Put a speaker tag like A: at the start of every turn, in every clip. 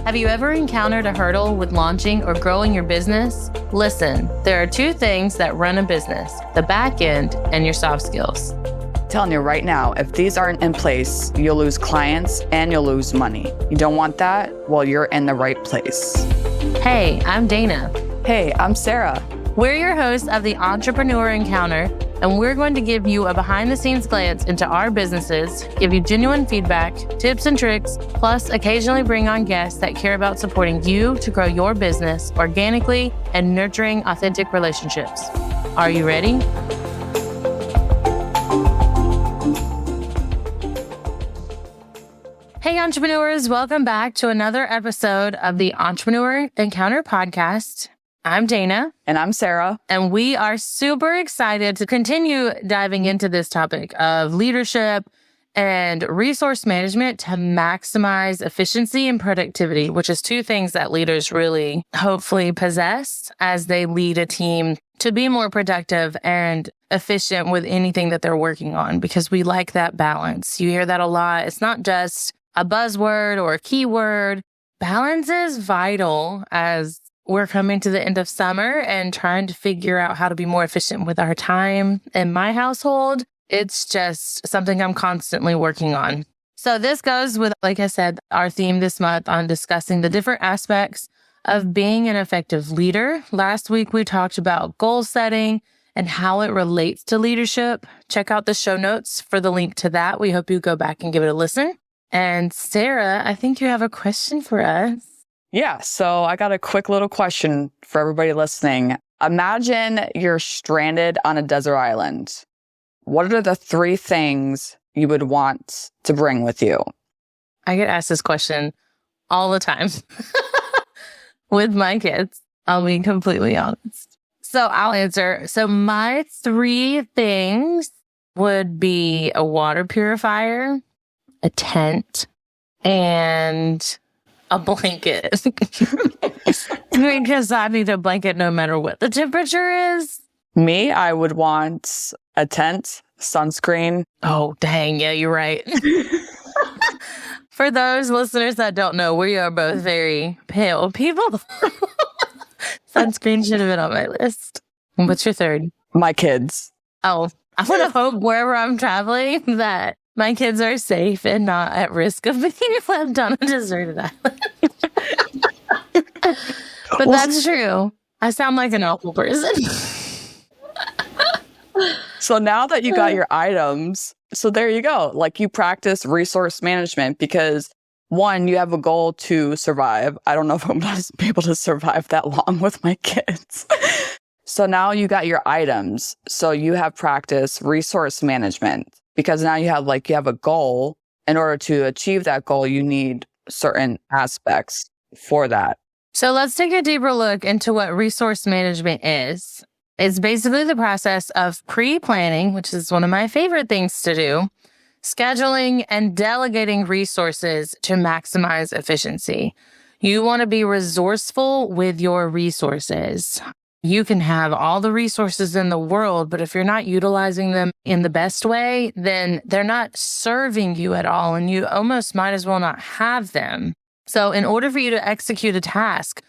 A: Have you ever encountered a hurdle with launching or growing your business? Listen, there are two things that run a business, the back end and your soft skills.
B: Telling you right now, if these aren't in place, you'll lose clients and you'll lose money. You don't want that? Well, you're in the right place.
A: Hey, I'm Dana.
B: Hey, I'm Sara.
A: We're your hosts of the Entrepreneur Encounter, and we're going to give you a behind-the-scenes glance into our businesses, give you genuine feedback, tips and tricks, plus occasionally bring on guests that care about supporting you to grow your business organically and nurturing authentic relationships. Are you ready? Hey, entrepreneurs, welcome back to another episode of the Entrepreneur Encounter podcast. I'm Dana.
B: And I'm Sara.
A: And we are super excited to continue diving into this topic of leadership and resource management to maximize efficiency and productivity, which is two things that leaders really hopefully possess as they lead a team to be more productive and efficient with anything that they're working on, because we like that balance. You hear that a lot. It's not just a buzzword or a keyword. Balance is vital as we're coming to the end of summer and trying to figure out how to be more efficient with our time. In my household, it's just something I'm constantly working on. So this goes with, like I said, our theme this month on discussing the different aspects of being an effective leader. Last week, we talked about goal setting and how it relates to leadership. Check out the show notes for the link to that. We hope you go back and give it a listen. And Sara, I think you have a question for us.
B: Yeah, so I got a quick little question for everybody listening. Imagine you're stranded on a desert island. What are the three things you would want to bring with you?
A: I get asked this question all the time with my kids. I'll be completely honest. So I'll answer. So my three things would be a water purifier, a tent, and a blanket. Because I need a blanket no matter what the temperature is.
B: Me, I would want a tent, sunscreen.
A: Oh, dang. Yeah, you're right. For those listeners that don't know, we are both very pale people. Sunscreen should have been on my list. What's your third?
B: My kids.
A: Oh, I want to hope wherever I'm traveling that my kids are safe and not at risk of being left on a deserted island. But that's true. I sound like an awful person.
B: So now that you got your items, so there you go. Like, you practice resource management because, one, you have a goal to survive. I don't know if I'm going to be able to survive that long with my kids. So now you got your items. So you have practiced resource management. Because now you have a goal. In order to achieve that goal, you need certain aspects for that.
A: So let's take a deeper look into what resource management is. It's basically the process of pre-planning, which is one of my favorite things to do, scheduling and delegating resources to maximize efficiency. You want to be resourceful with your resources. You can have all the resources in the world, but if you're not utilizing them in the best way, then they're not serving you at all, and you almost might as well not have them. So in order for you to execute a task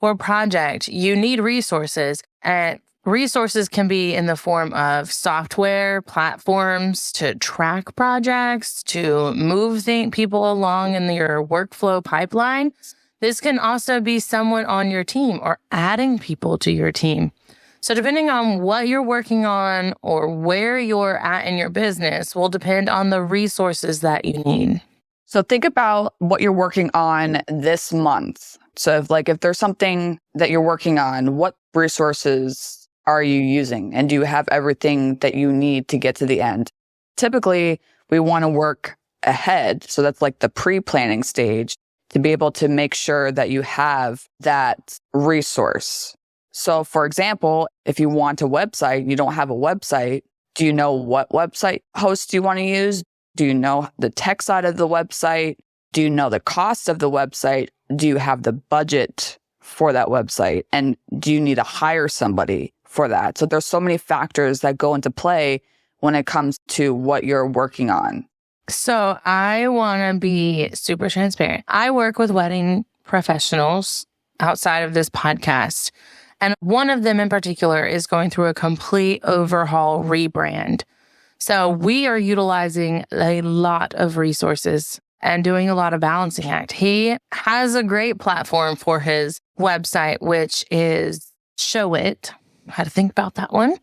A: or project, you need resources, and resources can be in the form of software, platforms to track projects, to move people along in your workflow pipeline. This can also be someone on your team or adding people to your team. So depending on what you're working on or where you're at in your business will depend on the resources that you need.
B: So think about what you're working on this month. So if there's something that you're working on, what resources are you using? And do you have everything that you need to get to the end? Typically, we want to work ahead. So that's like the pre-planning stage, to be able to make sure that you have that resource. So for example, if you want a website, you don't have a website, do you know what website host you want to use? Do you know the tech side of the website? Do you know the cost of the website? Do you have the budget for that website? And do you need to hire somebody for that? So there's so many factors that go into play when it comes to what you're working on.
A: So I want to be super transparent. I work with wedding professionals outside of this podcast. And one of them in particular is going through a complete overhaul rebrand. So we are utilizing a lot of resources and doing a lot of balancing act. He has a great platform for his website, which is Show It. I had to think about that one.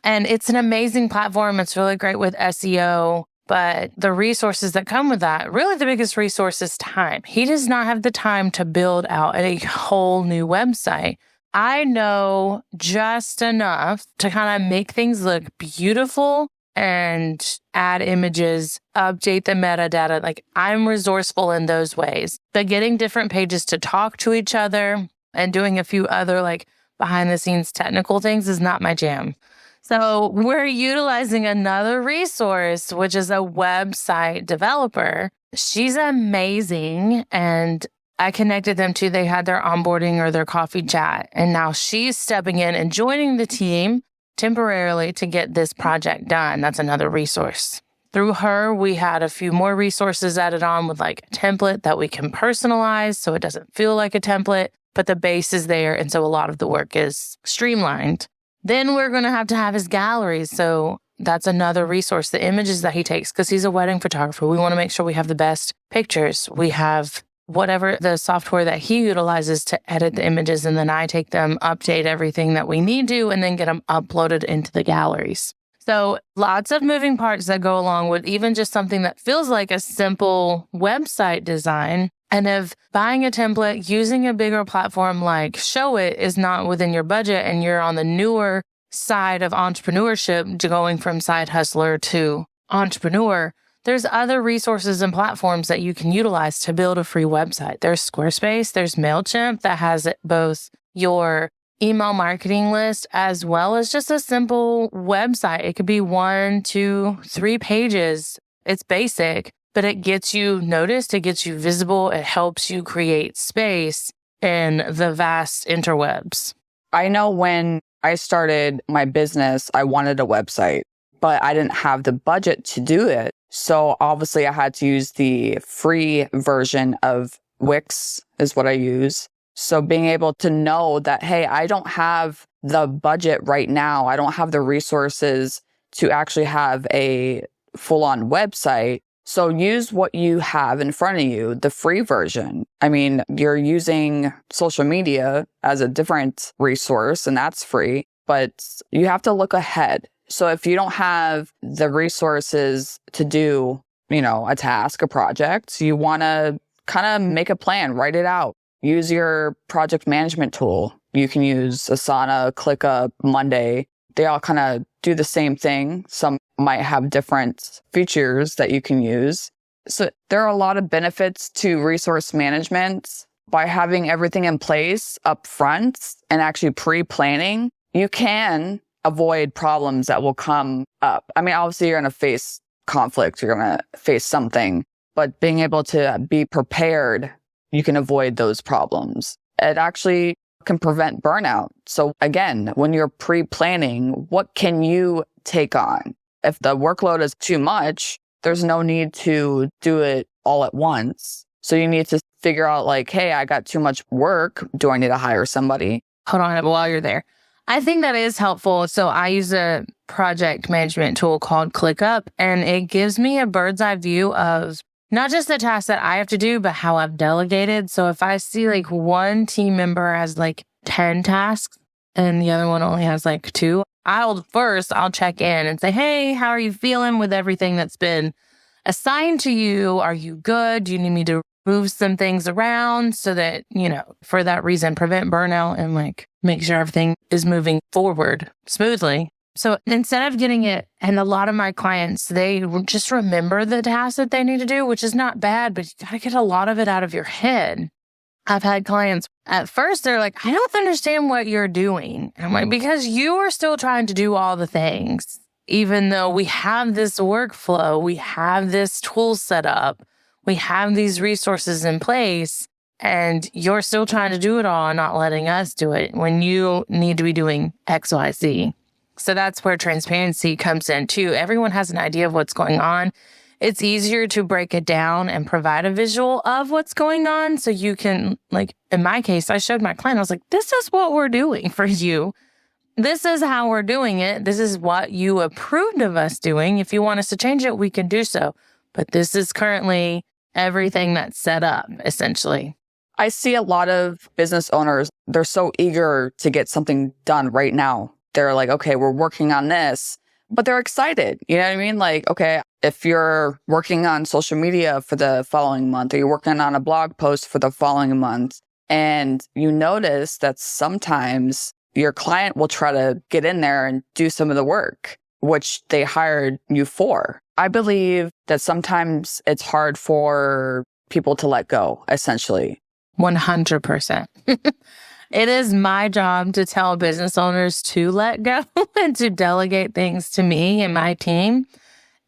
A: And it's an amazing platform. It's really great with SEO, but the resources that come with that, really the biggest resource is time. He does not have the time to build out a whole new website. I know just enough to kind of make things look beautiful and add images, update the metadata. Like, I'm resourceful in those ways. But getting different pages to talk to each other and doing a few other like behind the scenes technical things is not my jam. So we're utilizing another resource, which is a website developer. She's amazing. And I connected them to, they had their onboarding or their coffee chat. And now she's stepping in and joining the team temporarily to get this project done. That's another resource. Through her, we had a few more resources added on with like a template that we can personalize so it doesn't feel like a template, but the base is there. And so a lot of the work is streamlined. Then we're going to have his galleries. So that's another resource, the images that he takes, because he's a wedding photographer. We want to make sure we have the best pictures. We have whatever the software that he utilizes to edit the images, and then I take them, update everything that we need to, and then get them uploaded into the galleries. So lots of moving parts that go along with even just something that feels like a simple website design. And if buying a template, using a bigger platform like Show It is not within your budget and you're on the newer side of entrepreneurship, going from side hustler to entrepreneur, there's other resources and platforms that you can utilize to build a free website. There's Squarespace, there's MailChimp that has both your email marketing list as well as just a simple website. It could be 1, 2, 3 pages. It's basic, but it gets you noticed, it gets you visible, it helps you create space in the vast interwebs.
B: I know when I started my business, I wanted a website, but I didn't have the budget to do it. So obviously I had to use the free version of Wix is what I use. So being able to know that, hey, I don't have the budget right now. I don't have the resources to actually have a full-on website. So use what you have in front of you, the free version. I mean, you're using social media as a different resource, and that's free, but you have to look ahead. So if you don't have the resources to do, a task, a project, you want to kind of make a plan, write it out. Use your project management tool. You can use Asana, ClickUp, Monday. They all kind of do the same thing. Some might have different features that you can use. So there are a lot of benefits to resource management. By having everything in place up front and actually pre-planning, you can avoid problems that will come up. I mean, obviously you're going to face conflict. You're going to face something, but being able to be prepared, you can avoid those problems. It actually can prevent burnout. So again, when you're pre-planning, what can you take on? If the workload is too much, there's no need to do it all at once. So you need to figure out like, hey, I got too much work. Do I need to hire somebody?
A: Hold on while you're there. I think that is helpful. So I use a project management tool called ClickUp, and it gives me a bird's eye view of not just the tasks that I have to do, but how I've delegated. So if I see like one team member has like 10 tasks and the other one only has like 2, I'll check in and say, hey, how are you feeling with everything that's been assigned to you? Are you good? Do you need me to move some things around so that, for that reason, prevent burnout and like make sure everything is moving forward smoothly? So instead of getting it, and a lot of my clients, they just remember the tasks that they need to do, which is not bad, but you got to get a lot of it out of your head. I've had clients at first, they're like, I don't understand what you're doing. And I'm like, because you are still trying to do all the things, even though we have this workflow, we have this tool set up, we have these resources in place, and you're still trying to do it all and not letting us do it when you need to be doing X, Y, Z. So that's where transparency comes in too. Everyone has an idea of what's going on. it's easier to break it down and provide a visual of what's going on. So you can, like, in my case, I showed my client, I was like, this is what we're doing for you. This is how we're doing it. This is what you approved of us doing. If you want us to change it, we can do so. But this is currently everything that's set up, essentially.
B: I see a lot of business owners, they're so eager to get something done right now. They're like, okay, we're working on this, but they're excited. You know what I mean? Like, okay, if you're working on social media for the following month, or you're working on a blog post for the following month, and you notice that sometimes your client will try to get in there and do some of the work, which they hired you for. I believe that sometimes it's hard for people to let go, essentially.
A: 100%. It is my job to tell business owners to let go and to delegate things to me and my team.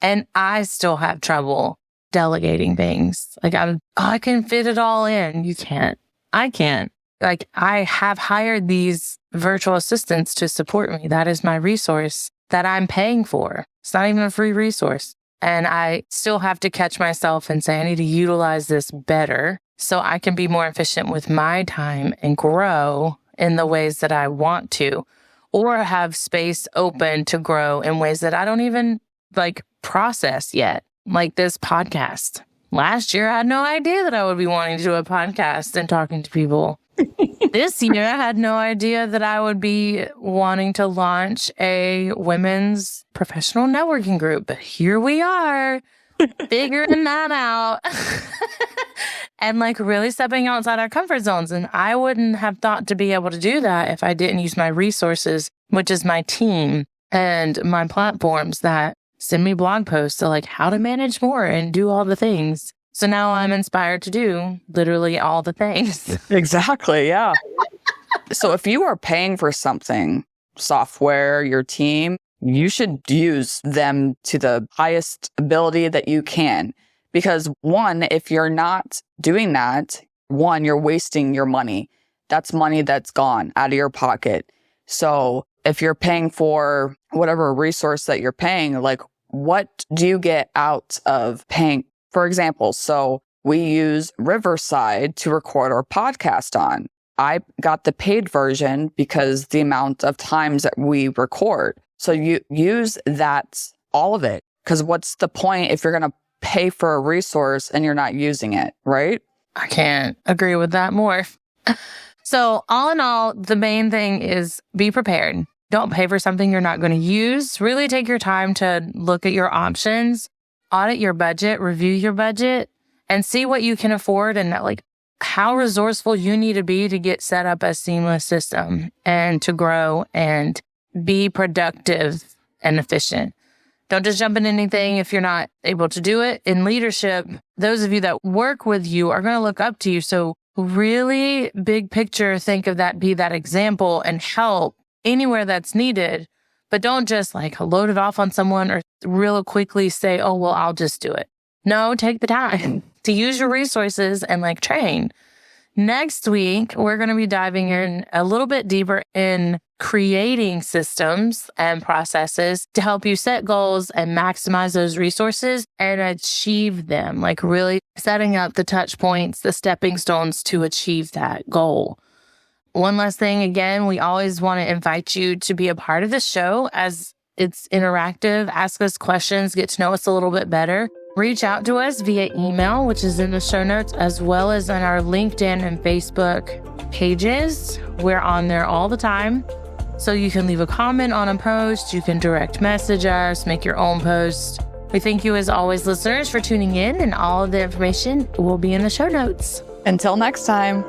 A: And I still have trouble delegating things. Like, I can fit it all in. You can't. I can't. Like, I have hired these virtual assistants to support me. That is my resource that I'm paying for. It's not even a free resource. And I still have to catch myself and say, I need to utilize this better so I can be more efficient with my time and grow in the ways that I want to, or have space open to grow in ways that I don't even process yet. Like this podcast. Last year, I had no idea that I would be wanting to do a podcast and talking to people. This year, I had no idea that I would be wanting to launch a women's professional networking group. But here we are, figuring that out. And really stepping outside our comfort zones. And I wouldn't have thought to be able to do that if I didn't use my resources, which is my team and my platforms that send me blog posts to how to manage more and do all the things. So now I'm inspired to do literally all the things.
B: Exactly. Yeah. So if you are paying for something, software, your team, you should use them to the highest ability that you can. Because one, if you're not doing that, you're wasting your money. That's money that's gone out of your pocket. So if you're paying for whatever resource that you're paying, what do you get out of paying? For example, so we use Riverside to record our podcast on. I got the paid version because the amount of times that we record. So you use that, all of it. Because what's the point if you're going to pay for a resource and you're not using it, right?
A: I can't agree with that more. So all in all, the main thing is be prepared. Don't pay for something you're not going to use. Really take your time to look at your options, audit your budget, review your budget, and see what you can afford and how resourceful you need to be to get set up a seamless system and to grow and be productive and efficient. Don't just jump in anything if you're not able to do it. In leadership, those of you that work with you are going to look up to you. So really big picture, think of that, be that example and help anywhere that's needed. But don't just load it off on someone or real quickly say, oh, well, I'll just do it. No, take the time to use your resources and train. Next week, we're going to be diving in a little bit deeper in creating systems and processes to help you set goals and maximize those resources and achieve them, really setting up the touch points, the stepping stones to achieve that goal. One last thing, again, we always want to invite you to be a part of the show as it's interactive. Ask us questions, get to know us a little bit better. Reach out to us via email, which is in the show notes, as well as on our LinkedIn and Facebook pages. We're on there all the time. So you can leave a comment on a post, you can direct message us, make your own post. We thank you as always, listeners, for tuning in, and all of the information will be in the show notes.
B: Until next time.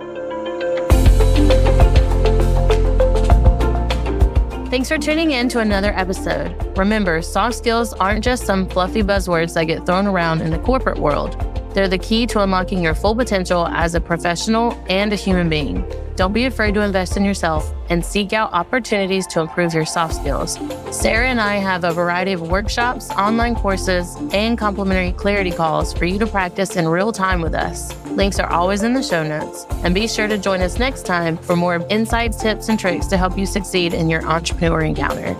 A: Thanks for tuning in to another episode. Remember, soft skills aren't just some fluffy buzzwords that get thrown around in the corporate world. They're the key to unlocking your full potential as a professional and a human being. Don't be afraid to invest in yourself and seek out opportunities to improve your soft skills. Sara and I have a variety of workshops, online courses, and complimentary clarity calls for you to practice in real time with us. Links are always in the show notes. And be sure to join us next time for more insights, tips, and tricks to help you succeed in your entrepreneur encounter.